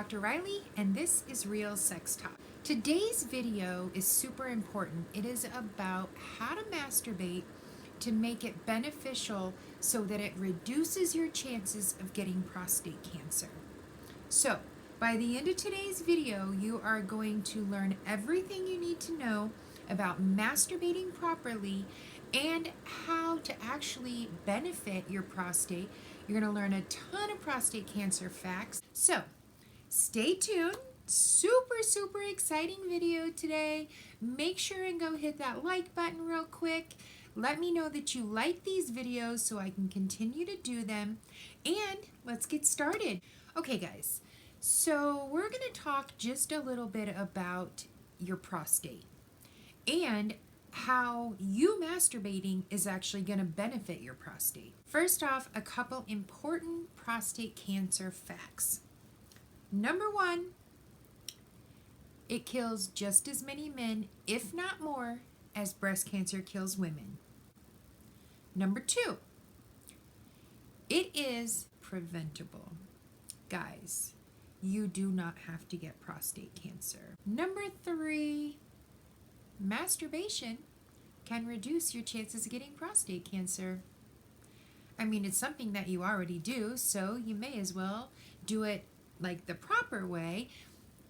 Dr. Rylie, and this is Real Sex Talk. Today's video is super important. It is about how to masturbate to make it beneficial so that it reduces your chances of getting prostate cancer. So, by the end of today's video, you are going to learn everything you need to know about masturbating properly and how to actually benefit your prostate. You're going to learn a ton of prostate cancer facts. So, stay tuned. Super exciting video today. Make sure and go hit that like button real quick. Let me know that you like these videos so I can continue to do them. And let's get started. Okay, guys. So we're going to talk just a little bit about your prostate and how you masturbating is actually going to benefit your prostate. First off, a couple important prostate cancer facts. Number one, it kills just as many men, if not more, as breast cancer kills women. Number two, it is preventable. Guys, you do not have to get prostate cancer. Number three, masturbation can reduce your chances of getting prostate cancer. I mean, it's something that you already do, so you may as well do it like the proper way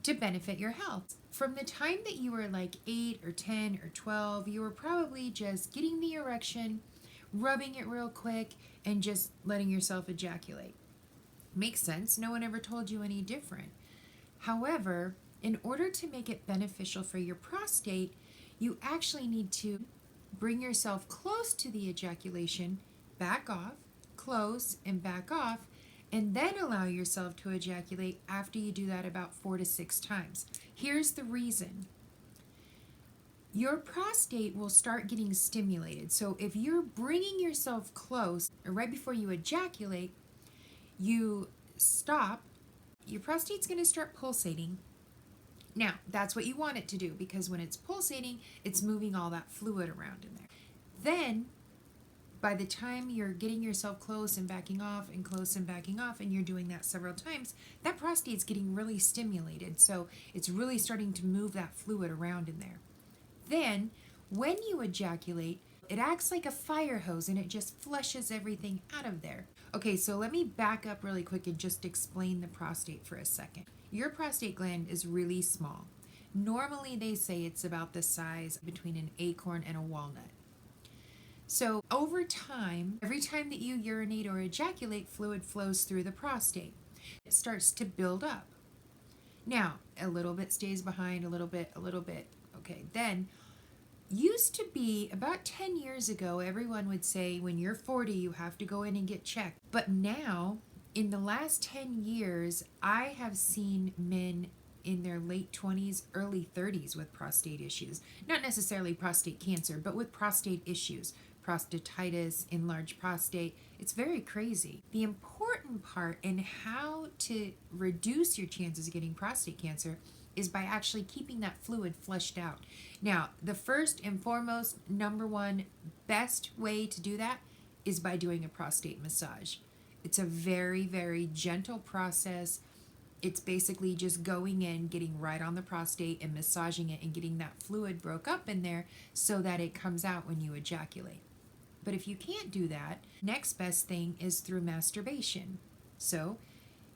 to benefit your health. From the time that you were like 8 or 10 or 12, you were probably just getting the erection, rubbing it real quick, and just letting yourself ejaculate. Makes sense. No one ever told you any different. However, in order to make it beneficial for your prostate, you actually need to bring yourself close to the ejaculation, back off, close, and back off, and then allow yourself to ejaculate after you do that about 4 to 6 times. Here's the reason. Your prostate will start getting stimulated. So if you're bringing yourself close, or right before you ejaculate, you stop, your prostate's going to start pulsating. Now, that's what you want it to do, because when it's pulsating, it's moving all that fluid around in there. Then, by the time you're getting yourself close and backing off and close and backing off, and you're doing that several times, that prostate's getting really stimulated. So it's really starting to move that fluid around in there. Then, when you ejaculate, it acts like a fire hose and it just flushes everything out of there. Okay, so let me back up really quick and just explain the prostate for a second. Your prostate gland is really small. Normally they say it's about the size between an acorn and a walnut. So over time, every time that you urinate or ejaculate, fluid flows through the prostate. It starts to build up. Now, a little bit stays behind, a little bit. Okay, then used to be about 10 years ago, everyone would say when you're 40, you have to go in and get checked. But now, in the last 10 years, I have seen men in their late 20s, early 30s with prostate issues. Not necessarily prostate cancer, but with prostate issues. Prostatitis, enlarged prostate. It's very crazy. The important part in how to reduce your chances of getting prostate cancer is by actually keeping that fluid flushed out. Now, the first and foremost, number one, best way to do that is by doing a prostate massage. It's a very gentle process. It's basically just going in, getting right on the prostate and massaging it and getting that fluid broke up in there so that it comes out when you ejaculate. But if you can't do that, next best thing is through masturbation. So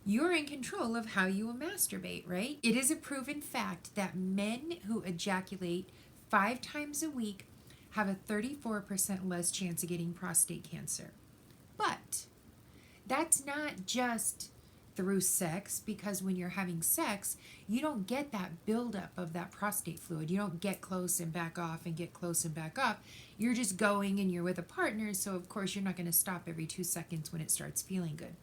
you're in control of how you will masturbate, right? It is a proven fact that men who ejaculate 5 times a week have a 34% less chance of getting prostate cancer. But that's not just through sex, because when you're having sex, you don't get that buildup of that prostate fluid. You don't get close and back off and get close and back up. You're just going and you're with a partner, so of course you're not going to stop every 2 seconds when it starts feeling good.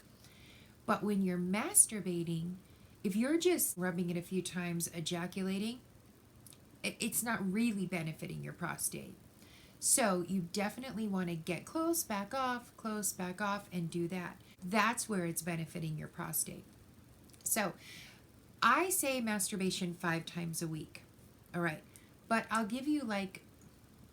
But when you're masturbating, if you're just rubbing it a few times, ejaculating, it's not really benefiting your prostate. So you definitely want to get close, back off, and do that. That's where it's benefiting your prostate. So I say masturbation 5 times a week. All right. But I'll give you like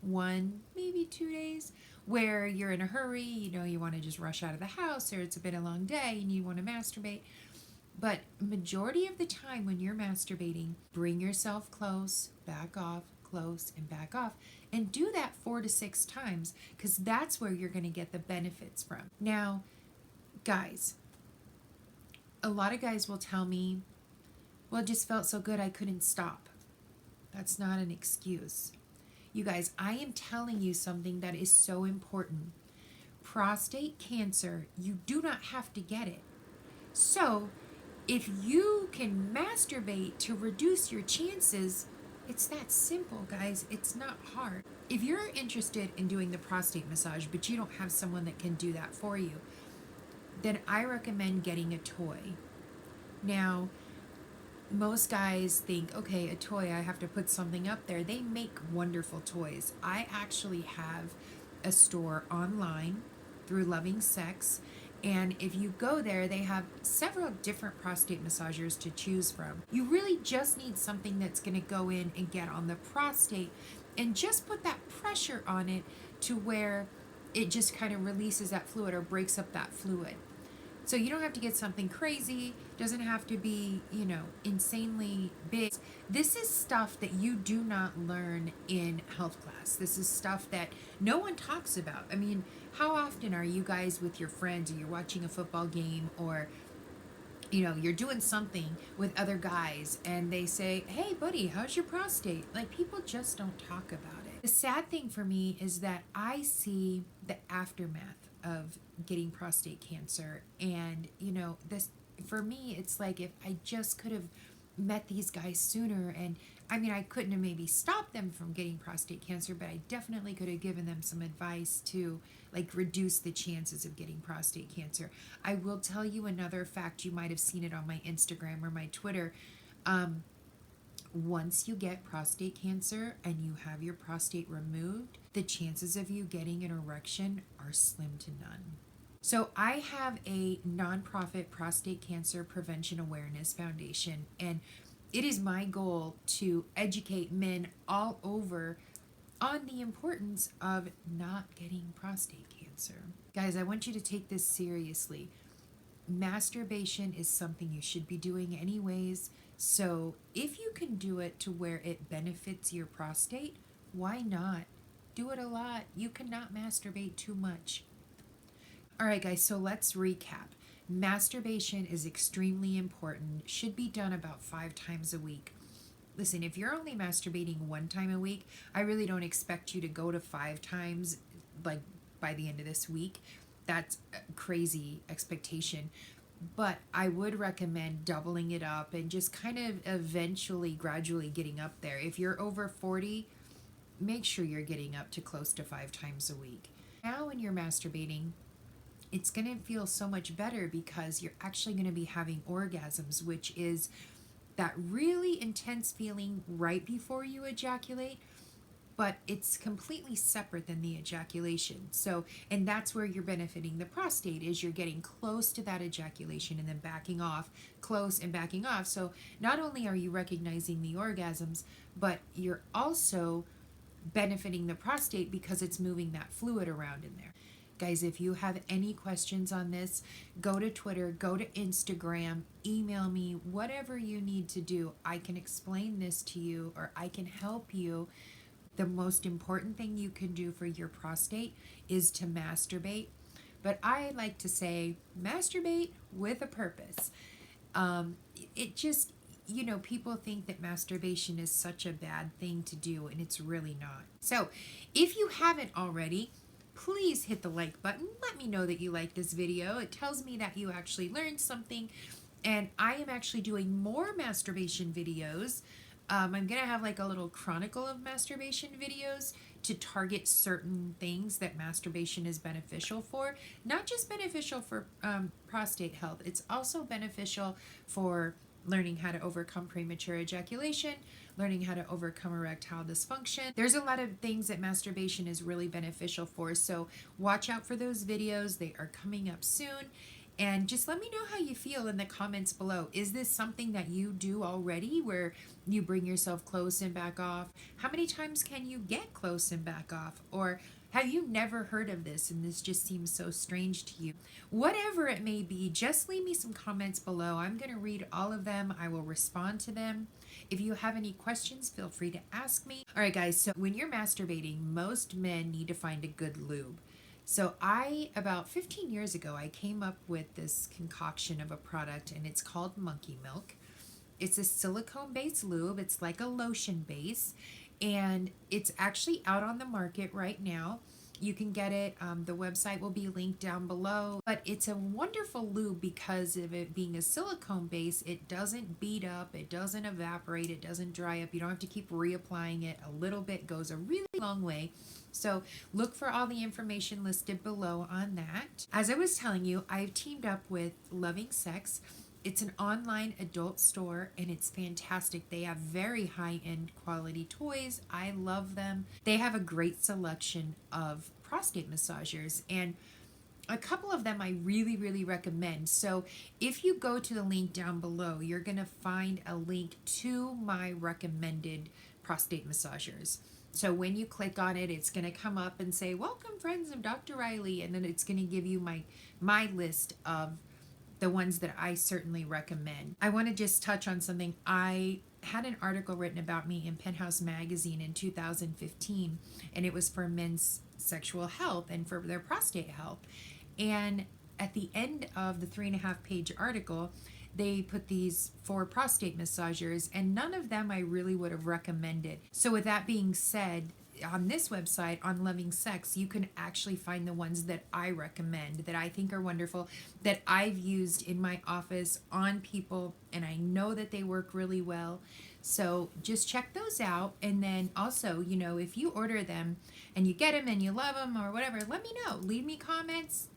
1, maybe 2 days where you're in a hurry, you want to just rush out of the house, or it's a been a long day and you want to masturbate. But majority of the time when you're masturbating, bring yourself close, back off, close, and back off. And do that 4 to 6 times, because that's where you're going to get the benefits from. Now, guys, a lot of guys will tell me, well, it just felt so good I couldn't stop. That's not an excuse. You guys, I am telling you something that is so important. Prostate cancer, you do not have to get it. So, if you can masturbate to reduce your chances, it's that simple, guys. It's not hard. If you're interested in doing the prostate massage, but you don't have someone that can do that for you, then I recommend getting a toy. Now, most guys think, okay, a toy, I have to put something up there. They make wonderful toys. I actually have a store online through Loving Sex, and if you go there, they have several different prostate massagers to choose from. You really just need something that's going to go in and get on the prostate and just put that pressure on it to where it just kind of releases that fluid or breaks up that fluid. So you don't have to get something crazy, doesn't have to be, insanely big. This is stuff that you do not learn in health class. This is stuff that no one talks about. I mean, how often are you guys with your friends, or you're watching a football game, or you're doing something with other guys and they say, hey buddy, how's your prostate? Like, people just don't talk about it. The sad thing for me is that I see the aftermath of getting prostate cancer, and this, for me, it's like, if I just could have met these guys sooner, and I mean, I couldn't have maybe stopped them from getting prostate cancer, but I definitely could have given them some advice to reduce the chances of getting prostate cancer. I will tell you another fact. You might have seen it on my Instagram or my Twitter. Once you get prostate cancer and you have your prostate removed, the chances of you getting an erection are slim to none. So I have a nonprofit prostate cancer prevention awareness foundation, and it is my goal to educate men all over on the importance of not getting prostate cancer. Guys, I want you to take this seriously. Masturbation is something you should be doing anyways. So if you can do it to where it benefits your prostate, why not? Do it a lot. You cannot masturbate too much. All right, guys, so let's recap. Masturbation is extremely important, should be done about 5 times a week. Listen, if you're only masturbating 1 time a week, I really don't expect you to go to 5 times by the end of this week. That's a crazy expectation. But I would recommend doubling it up and just kind of eventually, gradually getting up there. If you're over 40, make sure you're getting up to close to 5 times a week. Now when you're masturbating, it's going to feel so much better because you're actually going to be having orgasms, which is that really intense feeling right before you ejaculate, but it's completely separate than the ejaculation. So, and that's where you're benefiting the prostate, is you're getting close to that ejaculation and then backing off, close and backing off. So not only are you recognizing the orgasms, but you're also benefiting the prostate because it's moving that fluid around in there. Guys, if you have any questions on this, go to Twitter, go to Instagram, email me, whatever you need to do. I can explain this to you, or I can help you. The most important thing you can do for your prostate is to masturbate. But I like to say, masturbate with a purpose. It just, people think that masturbation is such a bad thing to do, and it's really not. So if you haven't already, please hit the like button. Let me know that you like this video. It tells me that you actually learned something. And I am actually doing more masturbation videos. I'm going to have a little chronicle of masturbation videos to target certain things that masturbation is beneficial for. Not just beneficial for prostate health. It's also beneficial for learning how to overcome premature ejaculation, learning how to overcome erectile dysfunction. There's a lot of things that masturbation is really beneficial for, so watch out for those videos. They are coming up soon. And just let me know how you feel in the comments below. Is this something that you do already, where you bring yourself close and back off? How many times can you get close and back off? Or Have you never heard of this and this just seems so strange to you? Whatever it may be, just leave me some comments below. I'm going to read all of them. I will respond to them. If you have any questions, feel free to ask me. All right, guys, so when you're masturbating, most men need to find a good lube. So about 15 years ago, I came up with this concoction of a product, and it's called Monkey Milk. It's a silicone-based lube. It's like a lotion base, and it's actually out on the market right now. You can get it. The website will be linked down below. But it's a wonderful lube because of it being a silicone base. It doesn't beat up. It doesn't evaporate. It doesn't dry up. You don't have to keep reapplying it. A little bit goes a really long way. So look for all the information listed below on that. As I was telling you, I've teamed up with Loving Sex. It's an online adult store and it's fantastic. They have very high-end quality toys. I love them. They have a great selection of prostate massagers, and a couple of them I really, really recommend. So if you go to the link down below, you're going to find a link to my recommended prostate massagers. So when you click on it, it's going to come up and say, welcome friends of Dr. Rylie, and then it's going to give you my list of the ones that I certainly recommend. I want to just touch on something. I had an article written about me in Penthouse magazine in 2015, and it was for men's sexual health and for their prostate health. And at the end of the 3.5-page article, they put these 4 prostate massagers, and none of them I really would have recommended. So with that being said, on this website, on Loving Sex, you can actually find the ones that I recommend, that I think are wonderful, that I've used in my office on people, and I know that they work really well. So just check those out. And then also, you know, if you order them and you get them and you love them or whatever, let me know. Leave me comments.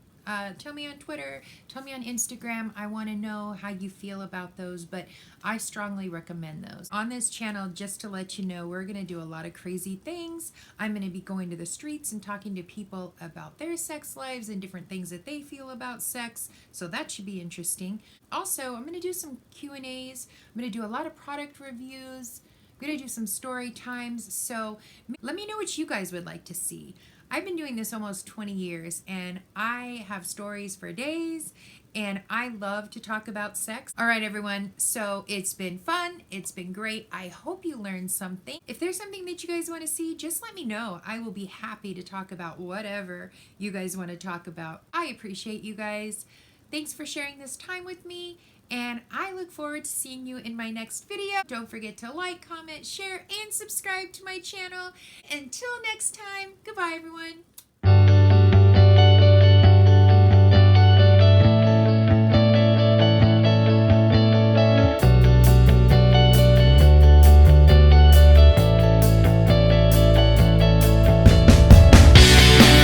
Tell me on Twitter, tell me on Instagram. I want to know how you feel about those, but I strongly recommend those. On this channel, just to let you know, we're going to do a lot of crazy things. I'm going to be going to the streets and talking to people about their sex lives and different things that they feel about sex, so that should be interesting. Also, I'm going to do some Q&As. I'm going to do a lot of product reviews. I'm going to do some story times, so let me know what you guys would like to see. I've been doing this almost 20 years and I have stories for days and I love to talk about sex. All right, everyone. So it's been fun. It's been great. I hope you learned something. If there's something that you guys want to see, just let me know. I will be happy to talk about whatever you guys want to talk about. I appreciate you guys. Thanks for sharing this time with me. And I look forward to seeing you in my next video. Don't forget to like, comment, share, and subscribe to my channel. Until next time, goodbye everyone.